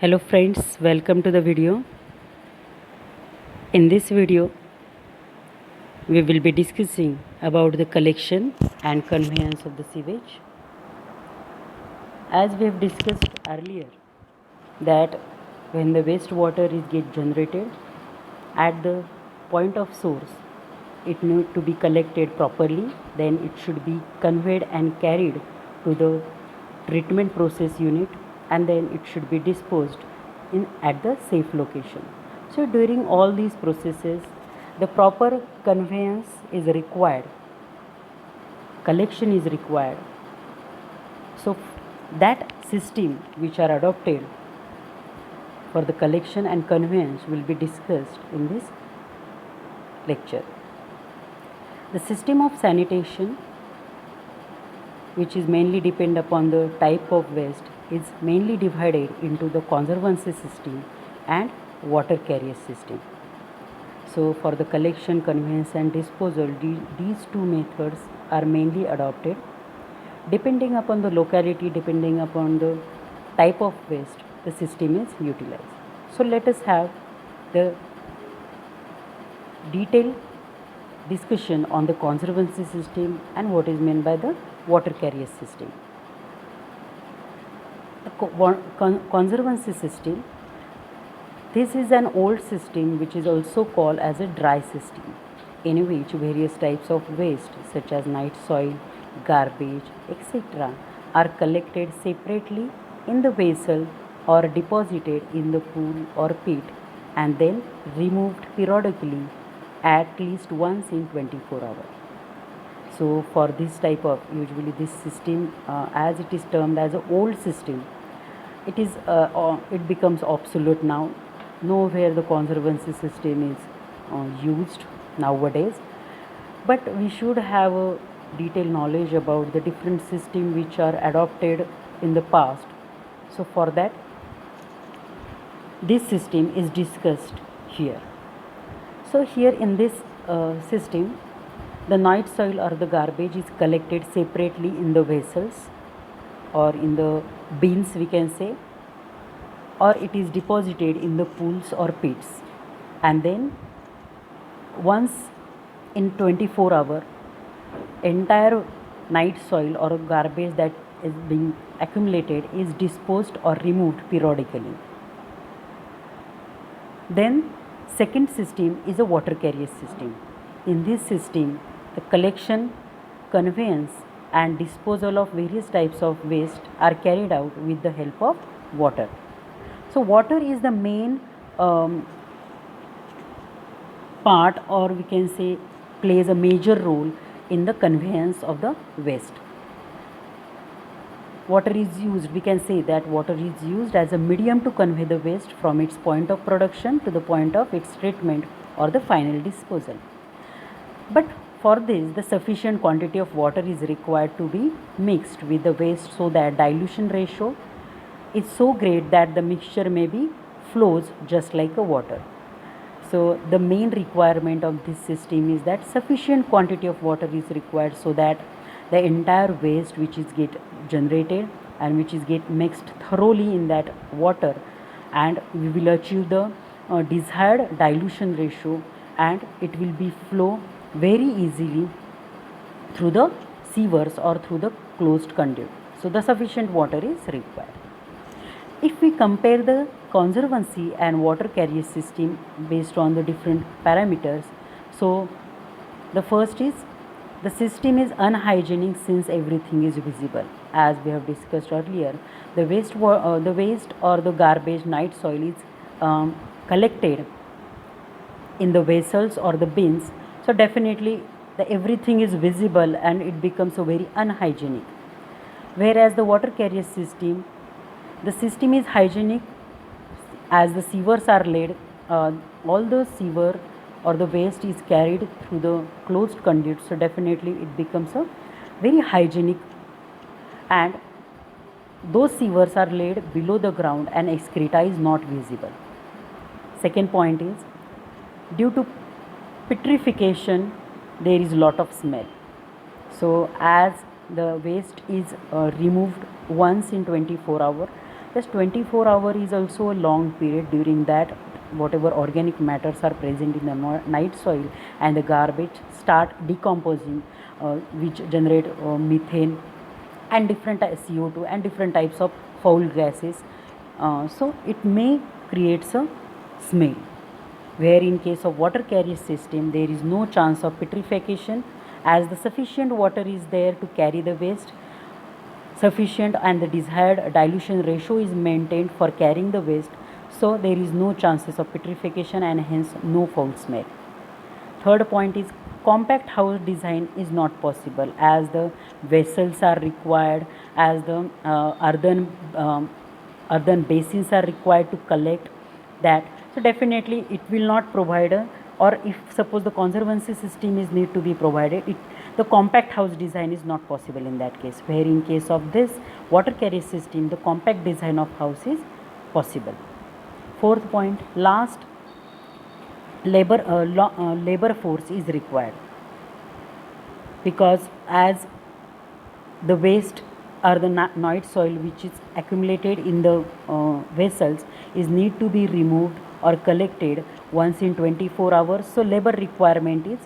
Hello friends, welcome to the video. In this video, we will be discussing about the collection and conveyance of the sewage. As we have discussed earlier, that when the wastewater is get generated at the point of source, it need to be collected properly, then it should be conveyed and carried to the treatment process unit, and then it should be disposed in at the safe location. So during all these processes, the proper conveyance is required, collection is required. So that system which are adopted for the collection and conveyance will be discussed in this lecture. The system of sanitation, which is mainly depend upon the type of waste, is mainly divided into the conservancy system and water carrier system. So for the collection, conveyance and disposal, these two methods are mainly adopted. Depending upon the locality, depending upon the type of waste, the system is utilized. So let us have the detailed discussion on the conservancy system and what is meant by the water carrier system. The conservancy system, this is an old system which is also called as a dry system, in which various types of waste such as night soil, garbage, etc. are collected separately in the vessel or deposited in the pool or pit and then removed periodically at least once in 24 hours. So for this type of, usually this system, as it is termed as an old system, it becomes obsolete now. Nowhere the conservancy system is used nowadays, but we should have a detailed knowledge about the different systems which are adopted in the past. So for that, this system is discussed here. So here in this system, the night soil or the garbage is collected separately in the vessels or in the bins, we can say, or it is deposited in the pools or pits, and then once in 24 hours, entire night soil or garbage that is being accumulated is disposed or removed periodically. Then second system is a water carrier system. In this system, the collection, conveyance and disposal of various types of waste are carried out with the help of water. So water is the main part, or we can say plays a major role in the conveyance of the waste. Water is used, we can say that water is used as a medium to convey the waste from its point of production to the point of its treatment or the final disposal. But for this, the sufficient quantity of water is required to be mixed with the waste so that dilution ratio is so great that the mixture maybe flows just like a water. So the main requirement of this system is that sufficient quantity of water is required so that the entire waste which is get generated and which is get mixed thoroughly in that water, and we will achieve the desired dilution ratio, and it will be flow very easily through the sewers or through the closed conduit. So the sufficient water is required. If we compare the conservancy and water carrier system based on the different parameters, so the first is the system is unhygienic since everything is visible. As we have discussed earlier, the waste or the garbage night soil is collected in the vessels or the bins. So definitely everything is visible and it becomes a very unhygienic. Whereas the water carrier system, the system is hygienic as the sewers are laid. All the sewer or the waste is carried through the closed conduit, so definitely it becomes a very hygienic, and those sewers are laid below the ground and excreta is not visible. Second point is, due to petrification there is lot of smell. So as the waste is removed once in 24 hours, This 24 hour is also a long period. During that, whatever organic matters are present in the night soil and the garbage start decomposing, which generate methane and different CO2 and different types of foul gases. So it may creates a smell, where in case of water carrier system there is no chance of petrification, as the sufficient water is there to carry the waste, sufficient and the desired dilution ratio is maintained for carrying the waste, so there is no chances of petrification and hence no foul smell. Third point is compact house design is not possible, as the vessels are required, as the earthen basins are required to collect that. So definitely it will not provide or if suppose the conservancy system is need to be provided, the compact house design is not possible in that case, where in case of this water carrier system the compact design of house is possible. Fourth point, last, labor force is required, because as the waste or the night soil which is accumulated in the vessels is need to be removed or collected once in 24 hours, so labor requirement is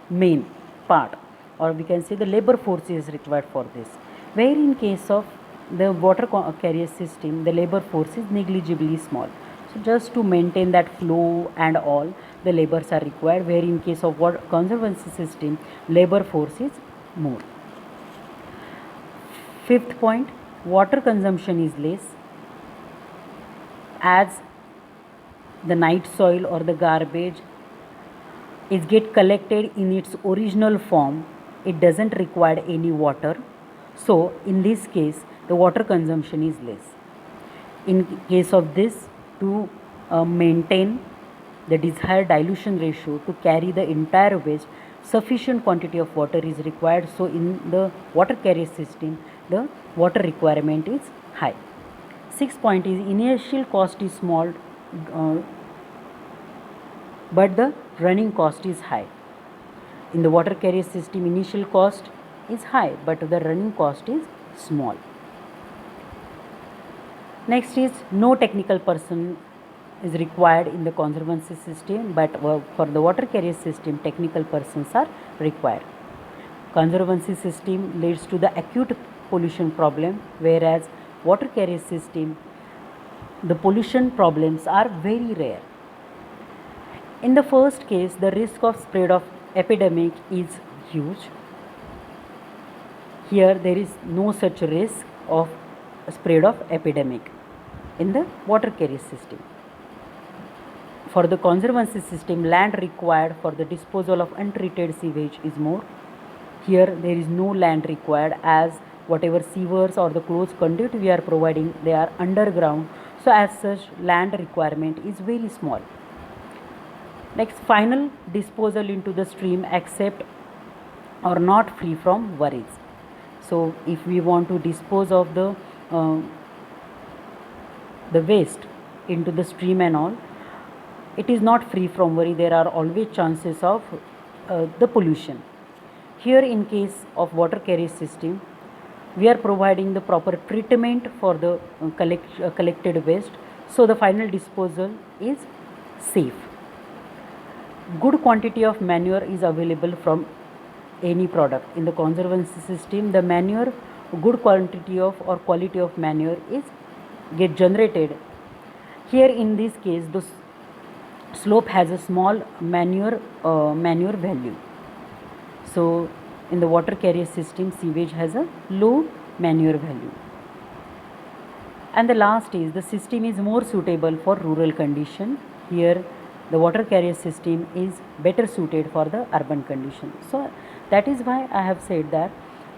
main part, or we can say the labor force is required for this, where in case of the water carrier system the labor force is negligibly small. So just to maintain that flow and all the labors are required, where in case of water conservancy system labor force is more. Fifth point, water consumption is less, as the night soil or the garbage is get collected in its original form, it doesn't require any water, so in this case the water consumption is less. In case of this, to maintain the desired dilution ratio to carry the entire waste, sufficient quantity of water is required, so in the water carrier system the water requirement is high. Sixth point is initial cost is small, but the running cost is high. In the water carrier system initial cost is high, but the running cost is small. Next is no technical person is required in the conservancy system, but for the water carrier system technical persons are required. Conservancy system leads to the acute pollution problem, whereas water carrier system the pollution problems are very rare. In the first case the risk of spread of epidemic is huge. Here there is no such risk of spread of epidemic in the water carrier system. For the conservancy system, land required for the disposal of untreated sewage is more. Here there is no land required, as whatever sewers or the closed conduit we are providing, they are underground, so as such land requirement is very small. Next, final disposal into the stream accept or not free from worries. So if we want to dispose of the waste into the stream and all, it is not free from worry, there are always chances of the pollution. Here in case of water carrier system, we are providing the proper treatment for the collected waste, so the final disposal is safe. Good quantity of manure is available from any product. In the conservancy system, the manure, good quantity of or quality of manure is get generated. Here in this case the slope has a small manure value, so in the water carrier system sewage has a low manure value. And the last is the system is more suitable for rural condition. Here the water carrier system is better suited for the urban condition. So that is why I have said that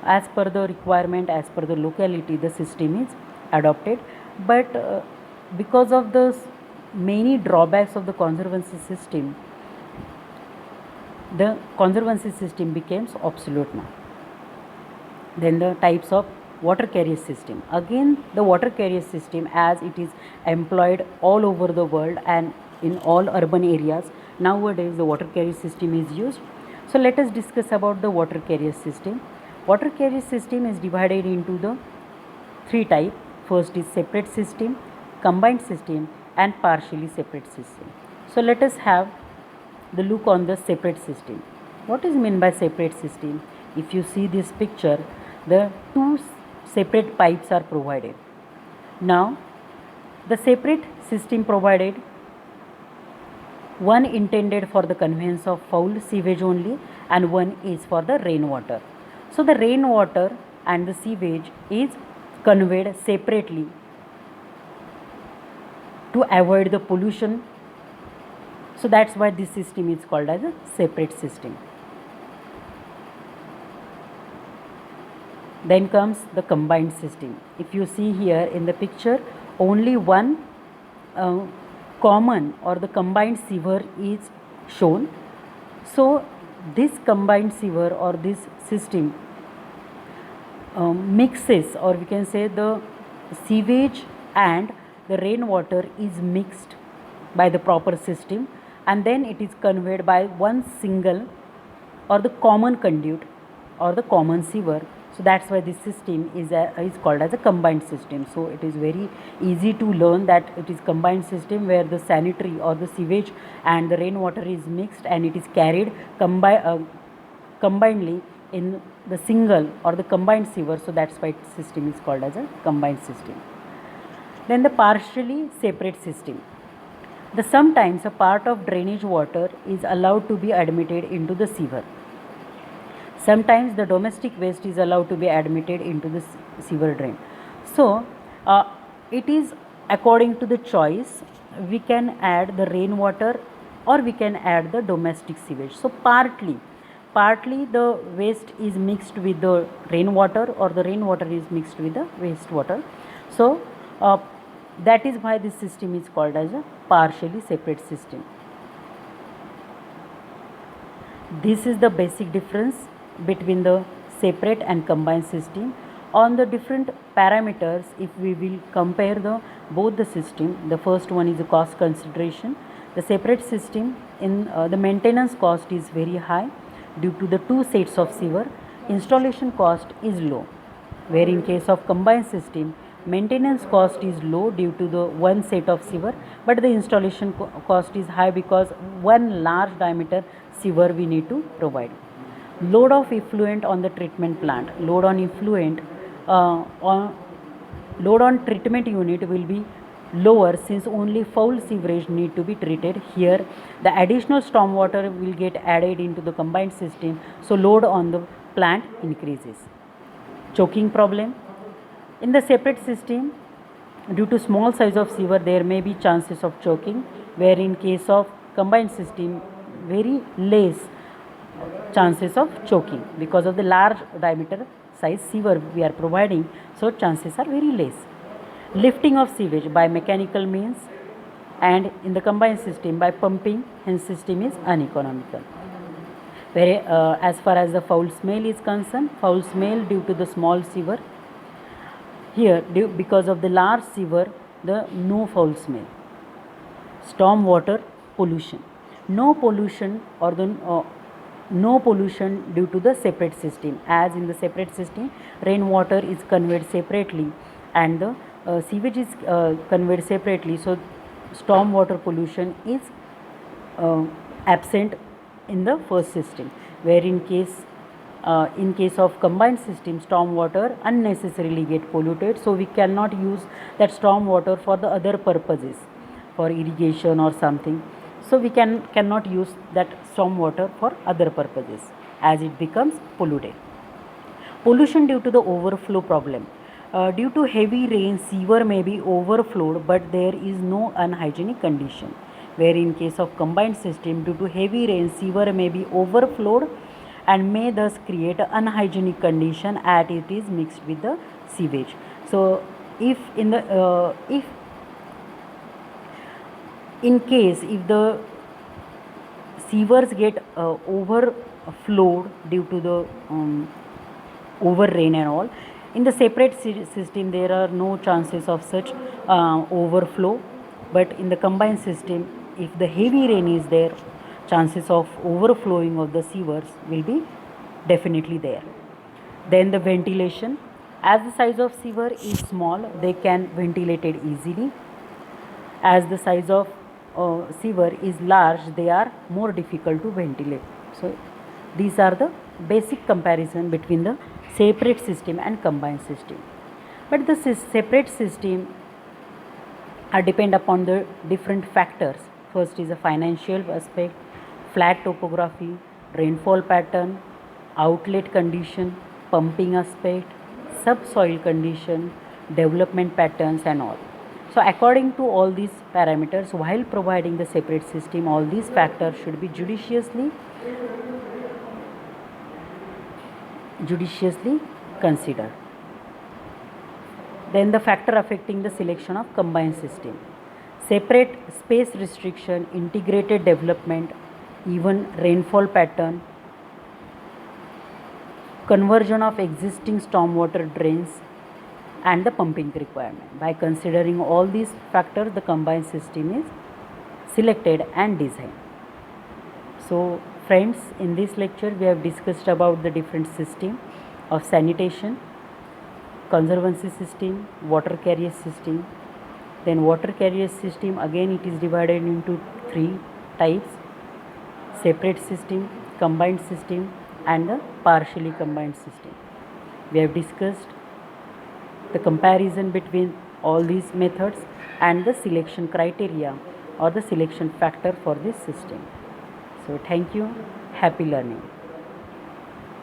as per the requirement, as per the locality, the system is adopted. But because of the many drawbacks of the conservancy system, the conservancy system becomes obsolete now. Then the types of water carrier system. Again, the water carrier system, as it is employed all over the world and in all urban areas, nowadays the water carrier system is used. So let us discuss about the water carrier system. Water carrier system is divided into the three types. first is separate system, combined system, and partially separate system. So let us have the look on the separate system. What is meant by separate system? If you see this picture, the two separate pipes are provided. Now the separate system provided, one intended for the conveyance of foul sewage only and one is for the rainwater. So the rainwater and the sewage is conveyed separately to avoid the pollution. So that's why this system is called as a separate system. Then comes the combined system. If you see here in the picture, only one common or the combined sewer is shown. So this combined sewer or this system mixes, or we can say the sewage and the rainwater is mixed by the proper system, and then it is conveyed by one single or the common conduit or the common sewer. So that's why this system is called as a combined system. So it is very easy to learn that it is combined system where the sanitary or the sewage and the rainwater is mixed and it is carried combinedly in the single or the combined sewer. So that's why system is called as a combined system. Then the partially separate system. Sometimes a part of drainage water is allowed to be admitted into the sewer. Sometimes the domestic waste is allowed to be admitted into the sewer drain. So it is according to the choice. We can add the rainwater or we can add the domestic sewage. So partly the waste is mixed with the rainwater or the rainwater is mixed with the wastewater. So that is why this system is called as a partially separate system. This is the basic difference between the separate and combined system. On the different parameters, if we will compare both the system, the first one is the cost consideration. The separate system, in the maintenance cost is very high due to the two sets of sewer. Installation cost is low, where in case of combined system, maintenance cost is low due to the one set of sewer, but the installation cost is high because one large diameter sewer we need to provide. Load of effluent on the treatment plant. Load on effluent load on treatment unit will be lower since only foul sewerage need to be treated. Here the additional stormwater will get added into the combined system, so load on the plant increases. Choking problem. In the separate system, due to small size of sewer, there may be chances of choking, where in case of combined system, very less chances of choking because of the large diameter size sewer we are providing, so chances are very less. Lifting of sewage by mechanical means, and in the combined system by pumping, hence system is uneconomical. Where as far as the foul smell is concerned, foul smell due to the small sewer. Here because of the large sewer, the no foul smell. Storm water pollution. No pollution or the no pollution due to the separate system, as in the separate system rainwater is conveyed separately and the sewage is conveyed separately, so storm water pollution is absent in the first system, where in case of combined system, storm water unnecessarily get polluted, so we cannot use that storm water for the other purposes, for irrigation or something. So we cannot use that storm water for other purposes as it becomes polluted. Pollution due to the overflow problem. Due to heavy rain, sewer may be overflowed, but there is no unhygienic condition. Where in case of combined system, due to heavy rain, sewer may be overflowed and may thus create an unhygienic condition as it is mixed with the sewage. So if the sewers get overflowed due to the over rain and all, in the separate system there are no chances of such overflow, but in the combined system, if the heavy rain is there, chances of overflowing of the sewers will be definitely there. Then the ventilation. As the size of sewer is small, they can ventilate it easily. As the size of sewer is large, they are more difficult to ventilate. So these are the basic comparison between the separate system and combined system. But the separate system are depend upon the different factors. First is a financial aspect, flat topography, rainfall pattern, outlet condition, pumping aspect, subsoil condition, development patterns and all. So according to all these parameters, while providing the separate system, all these factors should be judiciously considered. Then the factor affecting the selection of combined system. Separate space restriction, integrated development, even rainfall pattern, conversion of existing stormwater drains and the pumping requirement. By considering all these factors, the combined system is selected and designed. So friends, in this lecture we have discussed about the different system of sanitation, conservancy system, water carrier system. Then water carrier system, again it is divided into 3 types: separate system, combined system and the partially combined system. We have discussed the comparison between all these methods and the selection criteria or the selection factor for this system. So thank you, happy learning.